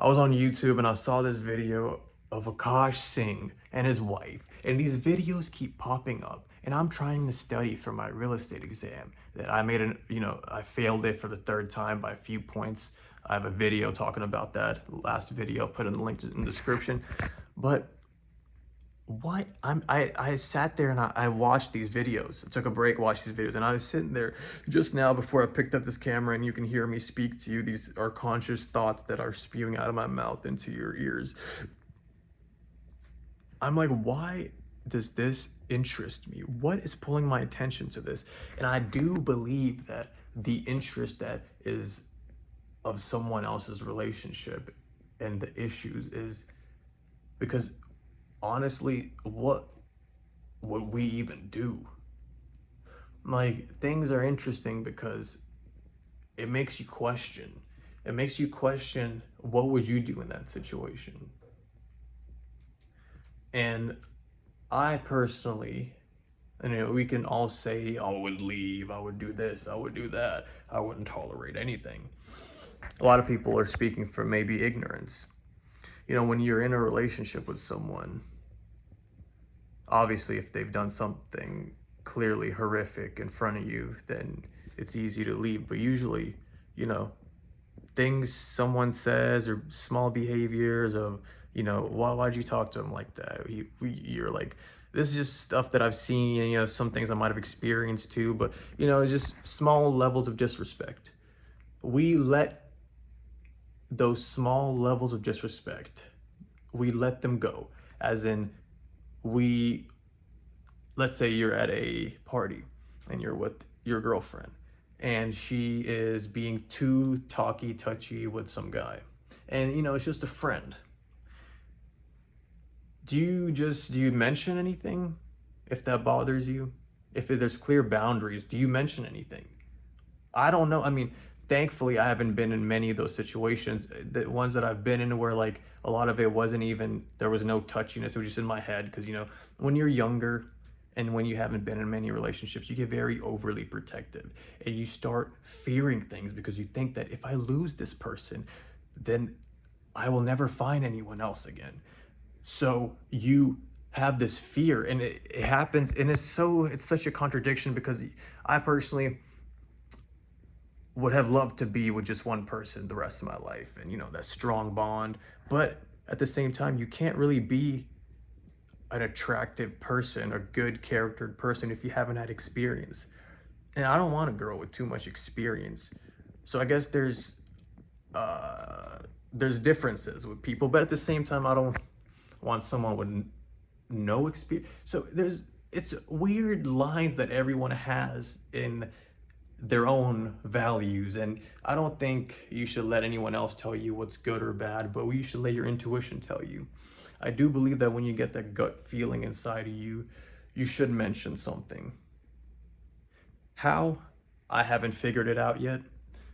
I was on YouTube and I saw this video of Akash Singh and his wife, and these videos keep popping up. And I'm trying to study for my real estate exam that I made I failed it for the third time by a few points. I have a video talking about that. Last video, put in the link in the description. But I sat there and I watched these videos. I took a break, watched these videos, and I was sitting there just now before I picked up this camera, and you can hear me speak to you. These are conscious thoughts that are spewing out of my mouth into your ears. I'm like, why does this interest me? What is pulling my attention to this? And I do believe that the interest that is of someone else's relationship and the issues is because honestly, what would we even do? Like, things are interesting because it makes you question. It makes you question, what would you do in that situation? And I personally, we can all say, I would leave, I would do this, I would do that, I wouldn't tolerate anything. A lot of people are speaking from maybe ignorance. When you're in a relationship with someone, obviously if they've done something clearly horrific in front of you, then it's easy to leave. But usually, things someone says or small behaviors of, why'd you talk to him like that? You're like, this is just stuff that I've seen, and some things I might have experienced too, but just small levels of disrespect. We let those small levels of disrespect, we let them go. As in, let's say you're at a party and you're with your girlfriend and she is being too talky touchy with some guy, and it's just a friend. Do you mention anything if that bothers you? If there's clear boundaries, do you mention anything? I don't know. I mean, thankfully I haven't been in many of those situations. The ones that I've been in where like a lot of it wasn't even, there was no touchiness, it was just in my head. Because when you're younger and when you haven't been in many relationships, you get very overly protective and you start fearing things because you think that if I lose this person, then I will never find anyone else again. So you have this fear, and it happens, and it's such a contradiction because I personally would have loved to be with just one person the rest of my life, and that strong bond. But at the same time, you can't really be an attractive person, a good charactered person, if you haven't had experience. And I don't want a girl with too much experience. So I guess there's differences with people, but at the same time, I don't want someone with no experience. So it's weird lines that everyone has in their own values, and I don't think you should let anyone else tell you what's good or bad, but you should let your intuition tell you. I do believe that when you get that gut feeling inside of you, you should mention something. How? I haven't figured it out yet,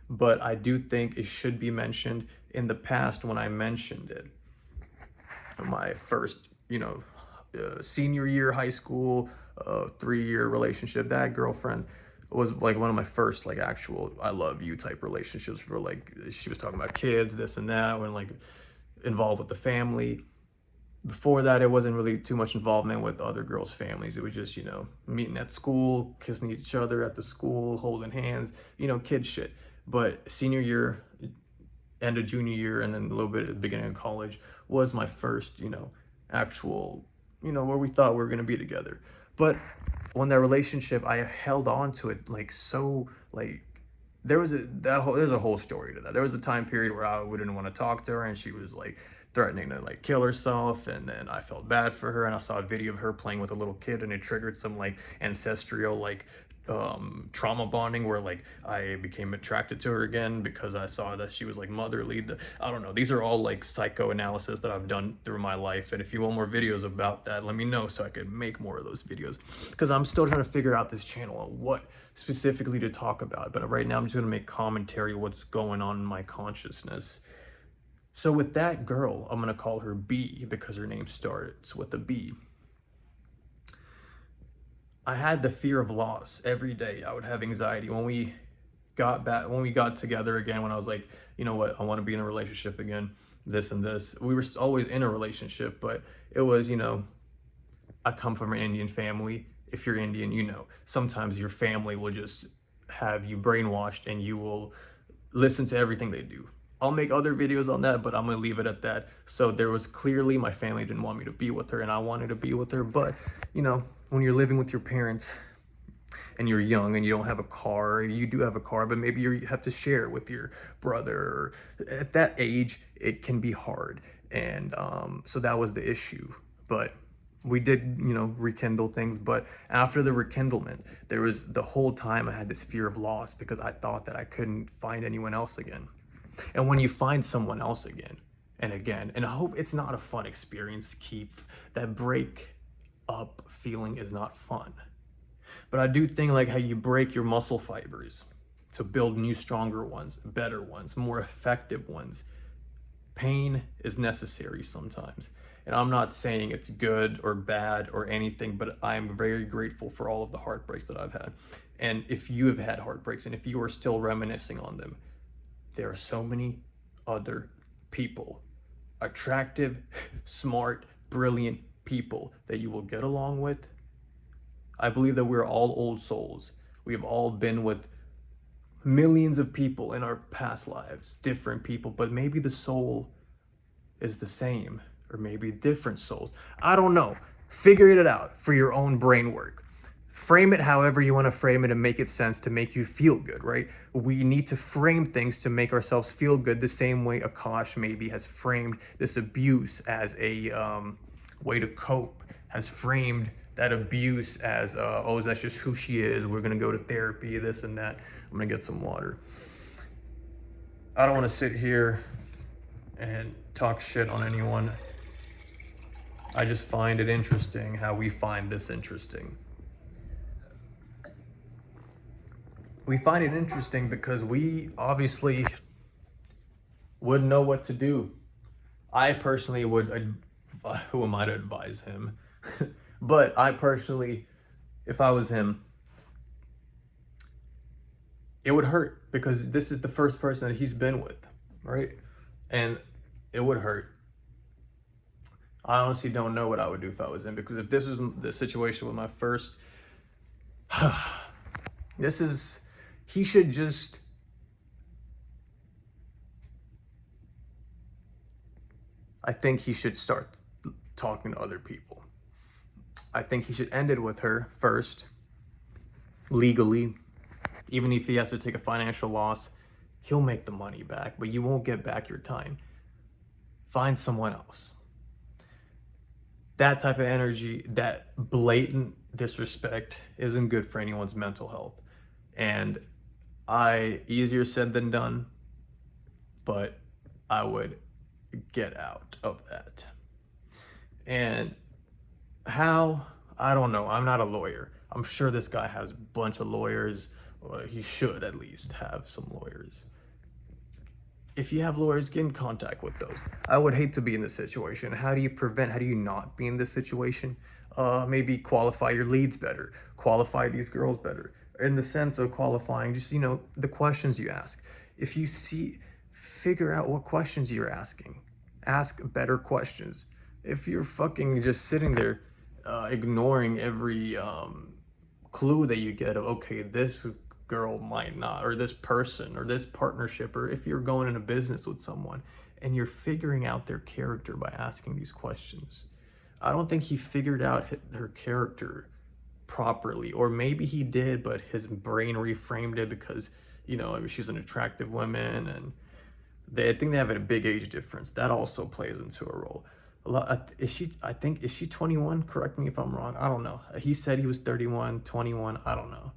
but I do think it should be mentioned. In the past, when I mentioned it, my first, senior year high school, 3-year relationship, that girlfriend was like one of my first like actual I love you type relationships, where like she was talking about kids, this and that, when like involved with the family. Before that, it wasn't really too much involvement with other girls' families. It was just, meeting at school, kissing each other at the school, holding hands, kid shit. But senior year, end of junior year, and then a little bit at the beginning of college was my first, actual, where we thought we were going to be together. But when that relationship, I held on to it like so, like there's a whole story to that. There was a time period where I wouldn't want to talk to her, and she was like threatening to like kill herself, and then I felt bad for her, and I saw a video of her playing with a little kid, and it triggered some like ancestral like trauma bonding, where like I became attracted to her again because I saw that she was like motherly. I don't know, these are all like psychoanalysis that I've done through my life, and if you want more videos about that, let me know so I could make more of those videos, because I'm still trying to figure out this channel on what specifically to talk about. But right now I'm just going to make commentary of what's going on in my consciousness. So with that girl, I'm going to call her B because her name starts with a B. I had the fear of loss every day. I would have anxiety when we when we got together again, when I was like, you know what, I want to be in a relationship again, this and this. We were always in a relationship, but it was, you know, I come from an Indian family. If you're Indian, you know, sometimes your family will just have you brainwashed and you will listen to everything they do. I'll make other videos on that, but I'm gonna leave it at that. So there was clearly, my family didn't want me to be with her and I wanted to be with her, but you know, when you're living with your parents and you're young and you don't have a car, you do have a car, but maybe you have to share it with your brother. At that age, it can be hard. And so that was the issue. But we did, you know, rekindle things. But after the rekindlement, there was the whole time I had this fear of loss because I thought that I couldn't find anyone else again. And when you find someone else again and again, and I hope it's not a fun experience, Keith, that break up feeling is not fun. But I do think like how you break your muscle fibers to build new, stronger ones, better ones, more effective ones. Pain is necessary sometimes. And I'm not saying it's good or bad or anything, but I'm very grateful for all of the heartbreaks that I've had. And if you have had heartbreaks and if you are still reminiscing on them, there are so many other people, attractive, smart, brilliant people that you will get along with. I believe that we're all old souls. We have all been with millions of people in our past lives, different people, but maybe the soul is the same, or maybe different souls. I don't know. Figure it out for your own brain work. Frame it however you want to frame it and make it sense to make you feel good, right? We need to frame things to make ourselves feel good the same way Akash maybe has framed this abuse as a way to cope, has framed that abuse as, oh, that's just who she is. We're going to go to therapy, this and that. I'm going to get some water. I don't want to sit here and talk shit on anyone. I just find it interesting how we find this interesting. We find it interesting because we obviously wouldn't know what to do. I personally would, who am I to advise him? But I personally, if I was him, it would hurt because this is the first person that he's been with, right? And it would hurt. I honestly don't know what I would do if I was him, because if this is the situation with my first, he should just, I think he should start talking to other people. I think he should end it with her first, legally. Even if he has to take a financial loss, he'll make the money back, but you won't get back your time. Find someone else. That type of energy, that blatant disrespect isn't good for anyone's mental health. And easier said than done, but I would get out of that. And how? I don't know. I'm not a lawyer. I'm sure this guy has a bunch of lawyers. Or he should at least have some lawyers. If you have lawyers, get in contact with those. I would hate to be in this situation. How do you not be in this situation? Maybe qualify your leads better. Qualify these girls better. In the sense of qualifying, just, the questions you ask. If you figure out what questions you're asking. Ask better questions. If you're fucking just sitting there ignoring every clue that you get of, okay, this girl might not, or this person, or this partnership, or if you're going into business with someone and you're figuring out their character by asking these questions. I don't think he figured out her character properly, or maybe he did, but his brain reframed it because, she's an attractive woman, and I think they have a big age difference. That also plays into a role. Is she 21? Correct me if I'm wrong. I don't know. He said he was 31, 21. I don't know.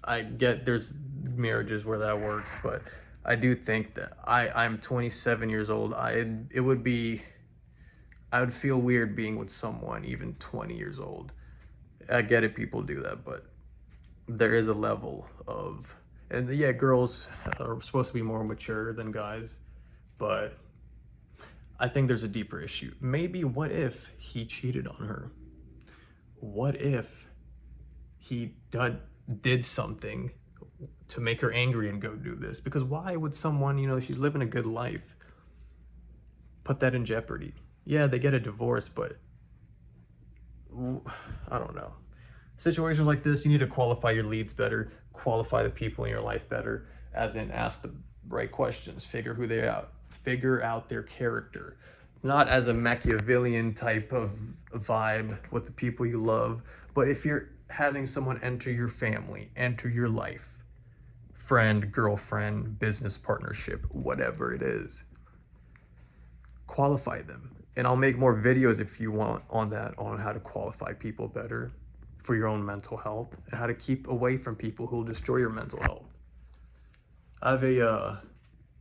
I get there's marriages where that works, but I do think that I'm 27 years old. I would feel weird being with someone even 20 years old. I get it, people do that, but there is a level of, and yeah, girls are supposed to be more mature than guys, but I think there's a deeper issue. Maybe what if he cheated on her? What if he did something to make her angry and go do this. Because why would someone, you know, she's living a good life, put that in jeopardy? Yeah, they get a divorce, but I don't know. Situations like this, you need to qualify your leads better, qualify the people in your life better, as in ask the right questions, figure out their character, not as a Machiavellian type of vibe with the people you love, but if you're having someone enter your family, enter your life, friend, girlfriend, business partnership, whatever it is, qualify them. And I'll make more videos if you want on that, on how to qualify people better for your own mental health and how to keep away from people who will destroy your mental health. I have a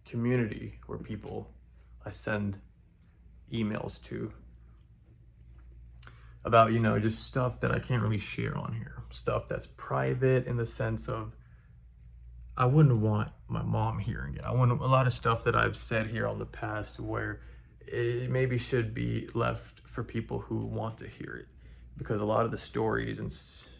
community where I send emails to about, you know, just stuff that I can't really share on here. Stuff that's private in the sense of I wouldn't want my mom hearing it. I want a lot of stuff that I've said here on the past where it maybe should be left for people who want to hear it, because a lot of the stories and,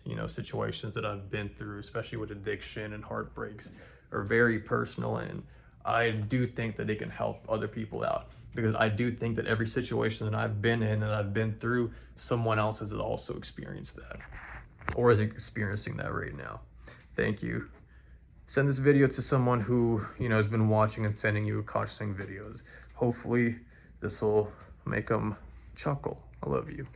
you know, situations that I've been through, especially with addiction and heartbreaks, are very personal, and I do think that they can help other people out, because I do think that every situation that I've been in and I've been through, someone else has also experienced that or is experiencing that right now. Thank you. Send this video to someone who, you know, has been watching and sending you Akash Singh videos. Hopefully this will make them chuckle. I love you.